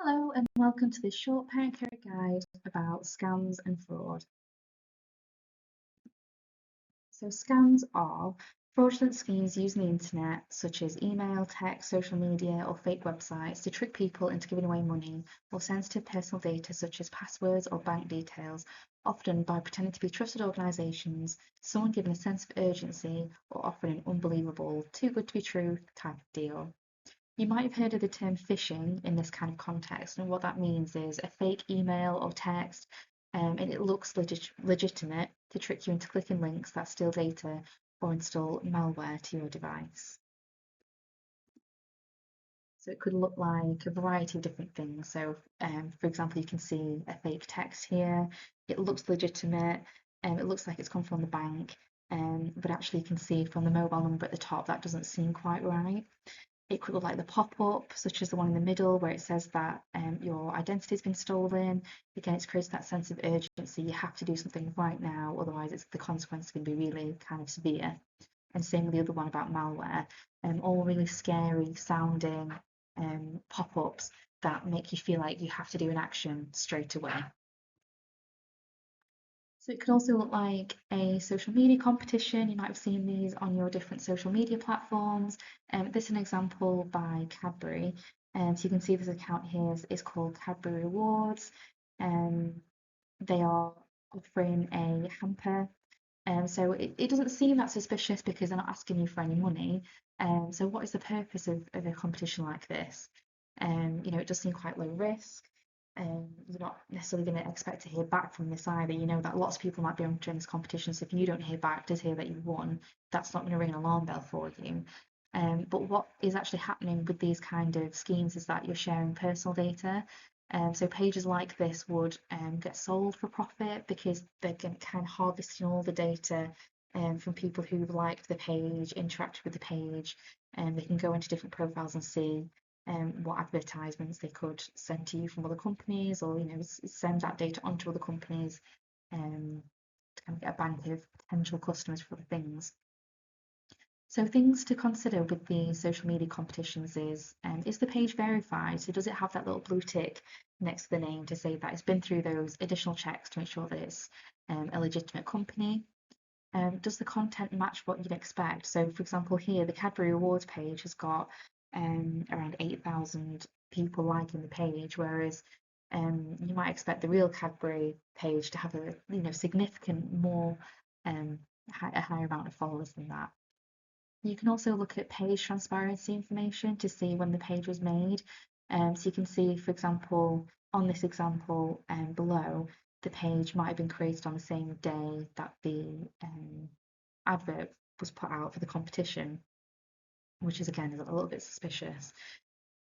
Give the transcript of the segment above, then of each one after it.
Hello and welcome to this short parent care guide about scams and fraud. So scams are fraudulent schemes using the internet such as email, text, social media or fake websites to trick people into giving away money or sensitive personal data such as passwords or bank details, often by pretending to be trusted organisations, someone giving a sense of urgency or offering an unbelievable, too good to be true type of deal. You might have heard of the term phishing in this kind of context, and what that means is a fake email or text, and it looks legitimate to trick you into clicking links that steal data or install malware to your device. So it could look like a variety of different things. So, for example, you can see a fake text here. It looks legitimate, and it looks like it's come from the bank, but actually you can see from the mobile number at the top that doesn't seem quite right. It could look like the pop-up, such as the one in the middle where it says that your identity has been stolen. Again, it's created that sense of urgency. You have to do something right now, otherwise the consequence is going to be really kind of severe. And same with the other one about malware. All really scary sounding pop-ups that make you feel like you have to do an action straight away. So it could also look like a social media competition. You might have seen these on your different social media platforms. This is an example by Cadbury. So you can see this account here is called Cadbury Rewards. They are offering a hamper. So it doesn't seem that suspicious because they're not asking you for any money. So what is the purpose of a competition like this? It does seem quite low risk. You're not necessarily going to expect to hear back from this either. You know that lots of people might be entering this competition, so if you don't hear back to hear that you've won, that's not going to ring an alarm bell for you. But what is actually happening with these kind of schemes is that you're sharing personal data. So pages like this would get sold for profit because they're kind of harvesting all the data from people who've liked the page, interacted with the page, and they can go into different profiles and see what advertisements they could send to you from other companies, or send that data onto other companies to kind of get a bank of potential customers for other things. So things to consider with the social media competitions is the page verified? So does it have that little blue tick next to the name to say that it's been through those additional checks to make sure that it's a legitimate company? Does the content match what you'd expect? So for example here, the Cadbury Rewards page has got around 8,000 people liking the page, whereas you might expect the real Cadbury page to have a significant more a higher amount of followers than that. You can also look at page transparency information to see when the page was made. So you can see, for example, on this example below, the page might have been created on the same day that the advert was put out for the competition, which is again a little bit suspicious.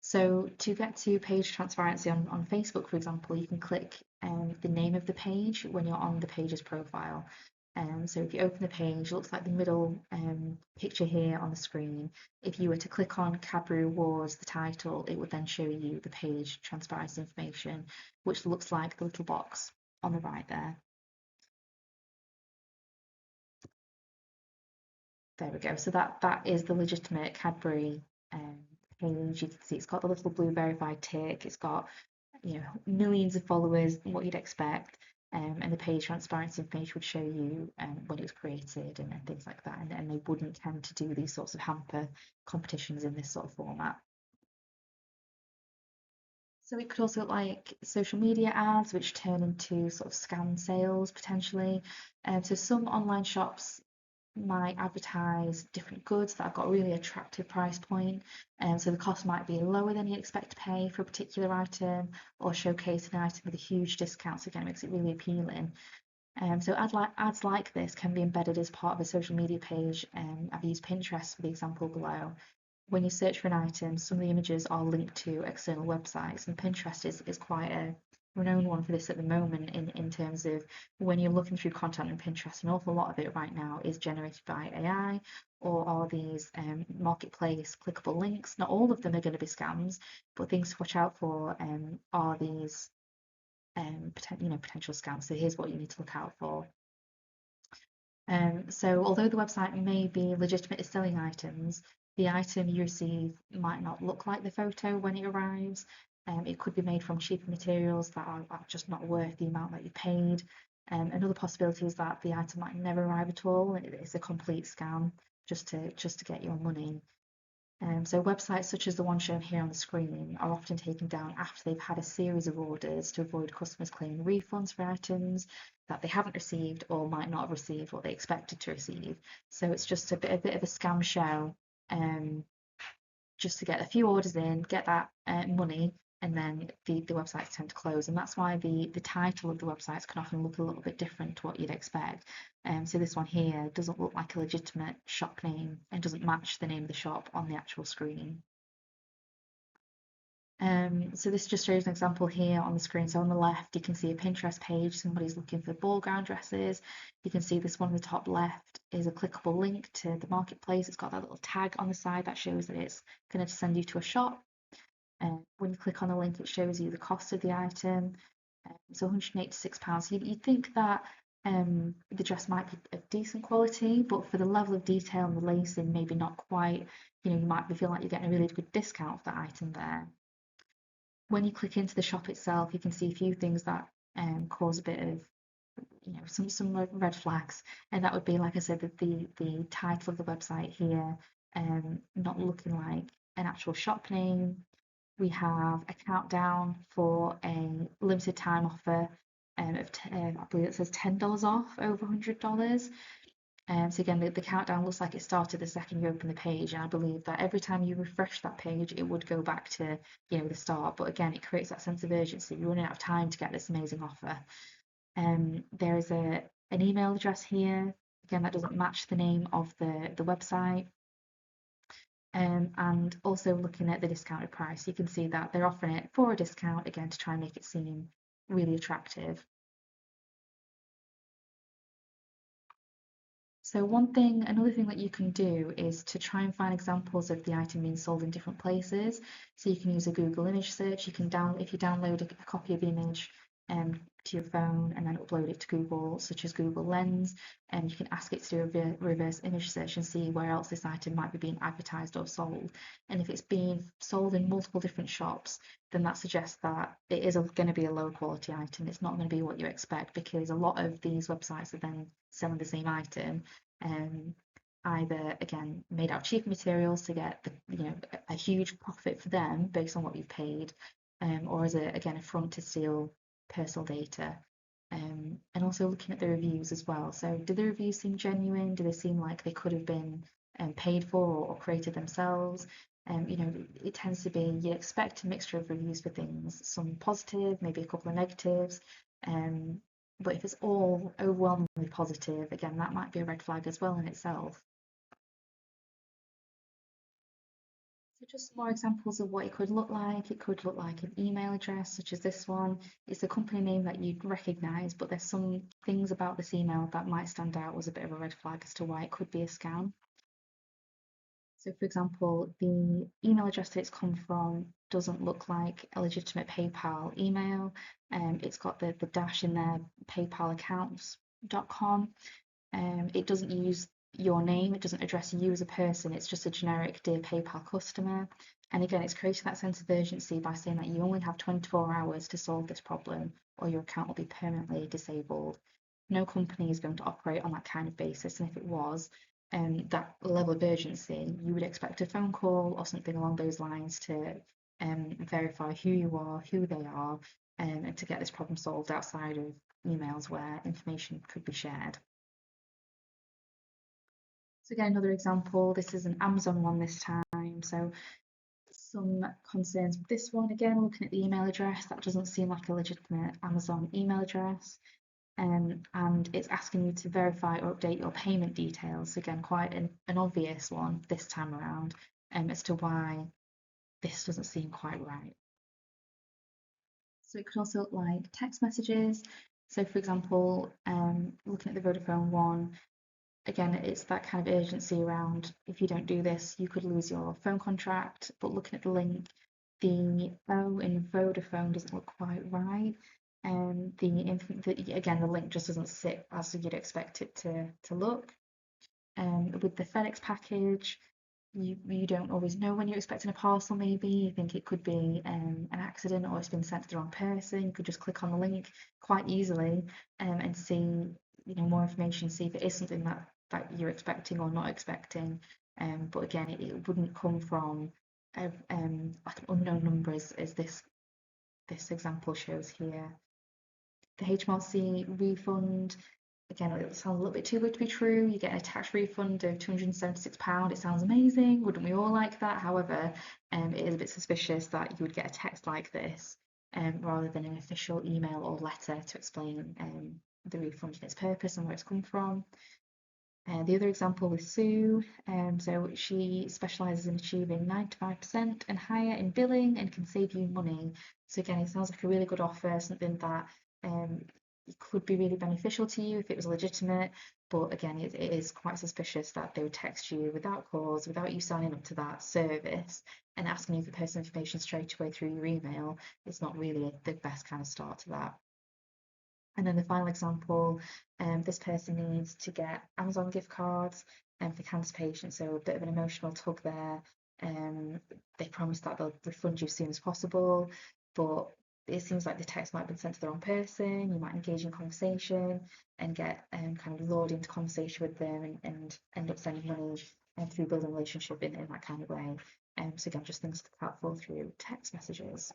So to get to page transparency on Facebook, for example, you can click the name of the page when you're on the page's profile. So if you open the page, it looks like the middle picture here on the screen. If you were to click on Cadbury Rewards, the title, it would then show you the page transparency information, which looks like the little box on the right there. There we go. So that is the legitimate Cadbury page. You can see it's got the little blue verified tick. It's got millions of followers, what you'd expect. And the page transparency page would show you when it was created and things like that. And they wouldn't tend to do these sorts of hamper competitions in this sort of format. So it could also look like social media ads, which turn into sort of scam sales potentially. So some online shops might advertise different goods that have got a really attractive price point, and so the cost might be lower than you expect to pay for a particular item, or showcase an item with a huge discount, so again it makes it really appealing. So ads like this can be embedded as part of a social media page. I've used Pinterest for the example below. When you search for an item, some of the images are linked to external websites, and Pinterest is quite a renowned one for this at the moment in terms of when you're looking through content on Pinterest, an awful lot of it right now is generated by AI or are these marketplace clickable links. Not all of them are going to be scams, but things to watch out for are these potential scams. So here's what you need to look out for. So although the website may be legitimate as selling items, the item you receive might not look like the photo when it arrives. It could be made from cheaper materials that are just not worth the amount that you paid. Another possibility is that the item might never arrive at all. It's a complete scam just to get your money. So websites such as the one shown here on the screen are often taken down after they've had a series of orders to avoid customers claiming refunds for items that they haven't received or might not have received what they expected to receive. So it's just a bit of a scam show, just to get a few orders in, get that money, and then the websites tend to close. And that's why the title of the websites can often look a little bit different to what you'd expect. So this one here doesn't look like a legitimate shop name and doesn't match the name of the shop on the actual screen. So this just shows an example here on the screen. So on the left, you can see a Pinterest page. Somebody's looking for ball gown dresses. You can see this one on the top left is a clickable link to the marketplace. It's got that little tag on the side that shows that it's going to send you to a shop. When you click on the link, it shows you the cost of the item. So £186. You'd think that the dress might be of decent quality, but for the level of detail and the lacing, maybe not quite. You might feel like you're getting a really good discount for that item there. When you click into the shop itself, you can see a few things that cause a bit of, some red flags, and that would be, like I said, the title of the website here, not looking like an actual shop name. We have a countdown for a limited time offer I believe it says $10 off over $100. So again, the countdown looks like it started the second you open the page, and I believe that every time you refresh that page, it would go back to the start. But again, it creates that sense of urgency. You're running out of time to get this amazing offer. There is an email address here. Again, that doesn't match the name of the website. And also looking at the discounted price, you can see that they're offering it for a discount, again, to try and make it seem really attractive. So another thing that you can do is to try and find examples of the item being sold in different places. So you can use a Google image search. If you download a copy of the image to your phone and then upload it to Google, such as Google Lens, and you can ask it to do a reverse image search and see where else this item might be being advertised or sold. And if it's being sold in multiple different shops, then that suggests that it is going to be a low quality item. It's not going to be what you expect, because a lot of these websites are then selling the same item, either again made out of cheaper materials to get a huge profit for them based on what you've paid, or as a front to steal personal data. And also looking at the reviews as well. So do the reviews seem genuine? Do they seem like they could have been paid for or created themselves? It tends to be, you expect a mixture of reviews for things, some positive, maybe a couple of negatives. But if it's all overwhelmingly positive, again, that might be a red flag as well in itself. So just some more examples of what it could look like. It could look like an email address, such as this one. It's a company name that you'd recognise, but there's some things about this email that might stand out as a bit of a red flag as to why it could be a scam. So for example, the email address that it's come from doesn't look like a legitimate PayPal email. It's got the dash in there, paypalaccounts.com. It doesn't use your name, it doesn't address you as a person, it's just a generic Dear PayPal customer. And again, it's creating that sense of urgency by saying that you only have 24 hours to solve this problem or your account will be permanently disabled. No company is going to operate on that kind of basis, and if it was, that level of urgency, you would expect a phone call or something along those lines to verify who you are, who they are, and to get this problem solved outside of emails where information could be shared. So again, another example, this is an Amazon one this time. So some concerns with this one, again, looking at the email address, that doesn't seem like a legitimate Amazon email address. And it's asking you to verify or update your payment details. Again, quite an obvious one this time around, as to why this doesn't seem quite right. So it could also look like text messages. So for example, looking at the Vodafone one, again, it's that kind of urgency around, if you don't do this, you could lose your phone contract. But looking at the link, the O in Vodafone doesn't look quite right. Again, the link just doesn't sit as you'd expect it to look. With the FedEx package, you don't always know when you're expecting a parcel, maybe. You think it could be an accident or it's been sent to the wrong person. You could just click on the link quite easily and see, more information, see if it is something that you're expecting or not expecting. But again, it wouldn't come from like an unknown number as this example shows here. The HMRC refund, again, it sounds a little bit too good to be true. You get a tax refund of £276. It sounds amazing. Wouldn't we all like that? However, it is a bit suspicious that you would get a text like this rather than an official email or letter to explain the refund and its purpose and where it's come from. The other example with Sue, so she specialises in achieving 95% and higher in billing and can save you money. So again, it sounds like a really good offer, something that um, could be really beneficial to you if it was legitimate. But again, it is quite suspicious that they would text you without cause, without you signing up to that service and asking you for personal information straight away through your email. It's not really the best kind of start to that. And then the final example, this person needs to get Amazon gift cards for cancer patients, so a bit of an emotional tug there. They promise that they'll refund you as soon as possible, but it seems like the text might have been sent to the wrong person. You might engage in conversation and get kind of lured into conversation with them and end up sending money through building a relationship in that kind of way. So again, just things to look out for through text messages.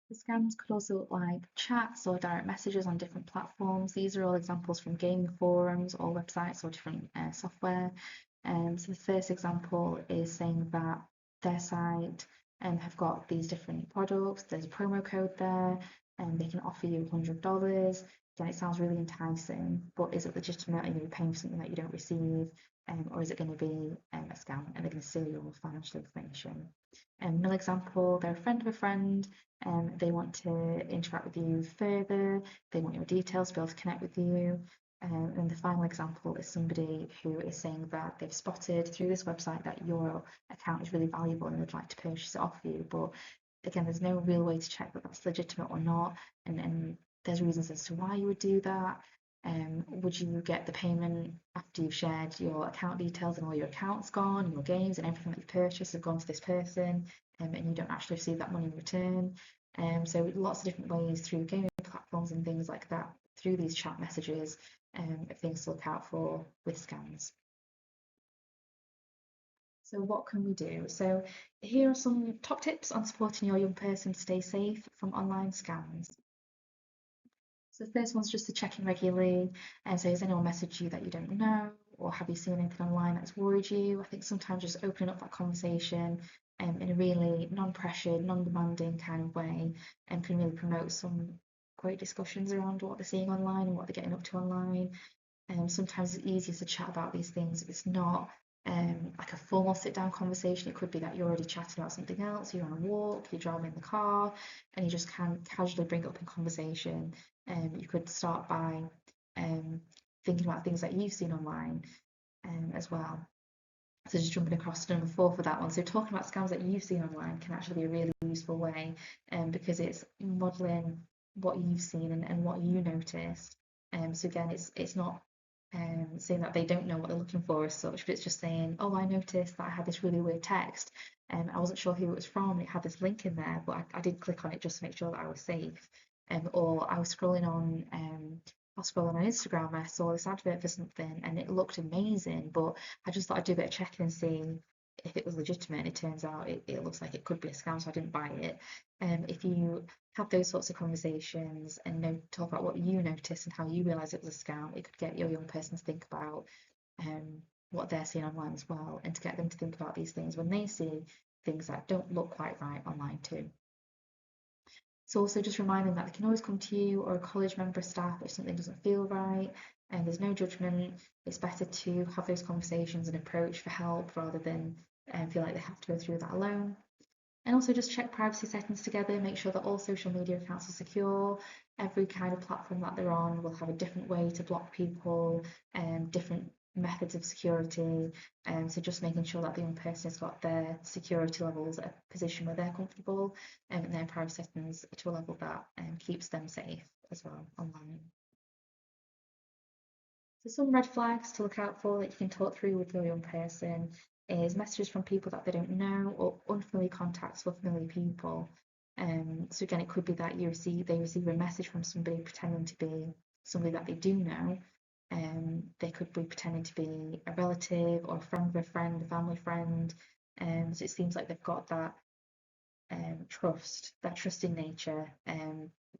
The scams could also look like chats or direct messages on different platforms. These are all examples from gaming forums or websites or different software. So the first example is saying that their site have got these different products. There's a promo code there, and they can offer you $100. Again, it sounds really enticing, but is it legitimate? Are you paying for something that you don't receive? Or is it going to be a scam and they're going to steal your financial information? Another example, they're a friend of a friend, they want to interact with you further, they want your details to be able to connect with you. And the final example is somebody who is saying that they've spotted through this website that your account is really valuable and would like to purchase it off you. But again, there's no real way to check that that's legitimate or not. And there's reasons as to why you would do that. Would you get the payment after you've shared your account details and all your accounts gone, and your games and everything that you've purchased have gone to this person, and you don't actually receive that money in return? So lots of different ways through gaming platforms and things like that, through these chat messages, things to look out for with scams. So what can we do? So here are some top tips on supporting your young person to stay safe from online scams. So the first one's just to check in regularly. And so has anyone messaged you that you don't know? Or have you seen anything online that's worried you? I think sometimes just opening up that conversation in a really non-pressured, non-demanding kind of way can really promote some great discussions around what they're seeing online and what they're getting up to online. Sometimes it's easier to chat about these things if it's not like a formal sit down conversation. It could be that you're already chatting about something else, you're on a walk, you're driving in the car, and you just can casually bring it up in conversation. You could start by thinking about things that you've seen online as well. So just jumping across to number 4 for that one. So talking about scams that you've seen online can actually be a really useful way because it's modelling what you've seen and what you noticed. So again, it's not saying that they don't know what they're looking for as such, but it's just saying, oh, I noticed that I had this really weird text and I wasn't sure who it was from. It had this link in there, but I did click on it just to make sure that I was safe. Or I was scrolling on Instagram and I saw this advert for something and it looked amazing, but I just thought I'd do a bit of checking and see if it was legitimate. And it turns out it looks like it could be a scam, so I didn't buy it. If you have those sorts of conversations and talk about what you noticed and how you realise it was a scam, it could get your young person to think about what they're seeing online as well, and to get them to think about these things when they see things that don't look quite right online too. So also just remind them that they can always come to you or a college member of staff if something doesn't feel right, and there's no judgment. It's better to have those conversations and approach for help rather than feel like they have to go through that alone. And also just check privacy settings together, make sure that all social media accounts are secure. Every kind of platform that they're on will have a different way to block people and different methods of security. So just making sure that the young person has got their security levels at a position where they're comfortable and their privacy settings to a level that keeps them safe as well online. So some red flags to look out for that you can talk through with your young person is messages from people that they don't know or unfamiliar contacts for familiar people. So again, it could be that they receive a message from somebody pretending to be somebody that they do know. They could be pretending to be a relative or a friend of a friend, a family friend. So it seems like they've got that that trust in nature,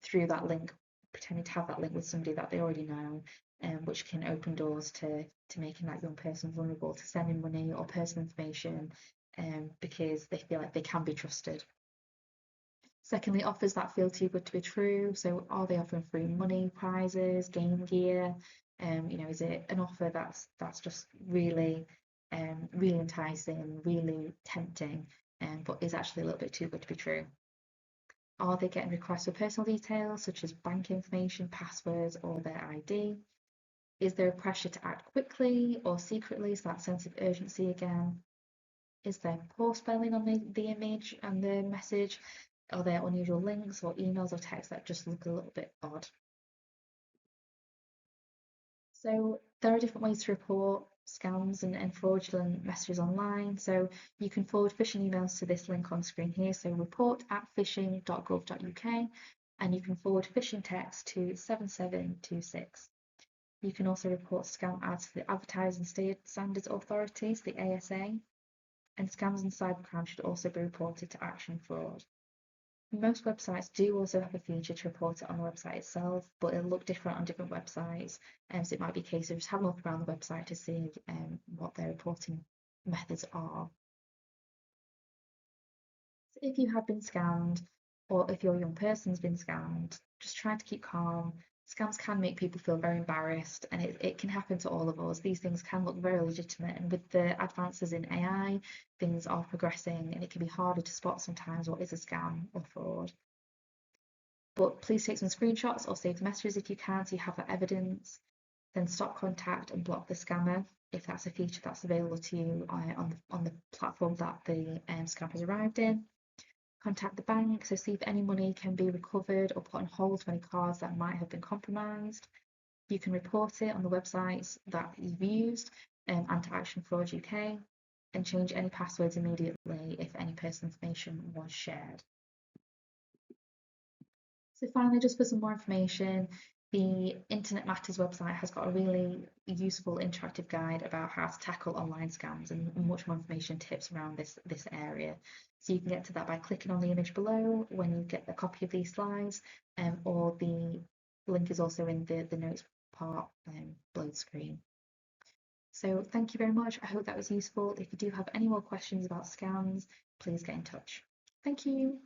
through that link, pretending to have that link with somebody that they already know, which can open doors to making that young person vulnerable to sending money or personal information, because they feel like they can be trusted. Secondly, offers that feel too good to be true. So are they offering free money, prizes, game gear? Is it an offer that's just really enticing, really tempting, but is actually a little bit too good to be true? Are they getting requests for personal details such as bank information, passwords, or their ID? Is there a pressure to act quickly or secretly? So that sense of urgency again. Is there poor spelling on the image and the message? Are there unusual links or emails or texts that just look a little bit odd? So there are different ways to report scams and fraudulent messages online. So you can forward phishing emails to this link on screen here. So report@phishing.gov.uk, and you can forward phishing text to 7726. You can also report scam ads to the Advertising Standards Authority, the ASA, and scams and cybercrime should also be reported to Action Fraud. Most websites do also have a feature to report it on the website itself, but it'll look different on different websites. So it might be a case of just having a look around the website to see what their reporting methods are. So if you have been scammed, or if your young person's been scammed, just try to keep calm. Scams can make people feel very embarrassed, and it can happen to all of us. These things can look very legitimate, and with the advances in AI, things are progressing, and it can be harder to spot sometimes what is a scam or fraud. But please take some screenshots or save the messages if you can, so you have that evidence. Then stop contact and block the scammer if that's a feature that's available to you on the platform that the scam has arrived in. Contact the bank, so see if any money can be recovered or put on hold for any cards that might have been compromised. You can report it on the websites that you've used, and to Action Fraud UK, and change any passwords immediately if any personal information was shared. So finally, just for some more information, the Internet Matters website has got a really useful interactive guide about how to tackle online scams and much more information, tips around this area. So you can get to that by clicking on the image below when you get a copy of these slides, or the link is also in the notes part below the screen. So thank you very much. I hope that was useful. If you do have any more questions about scams, please get in touch. Thank you.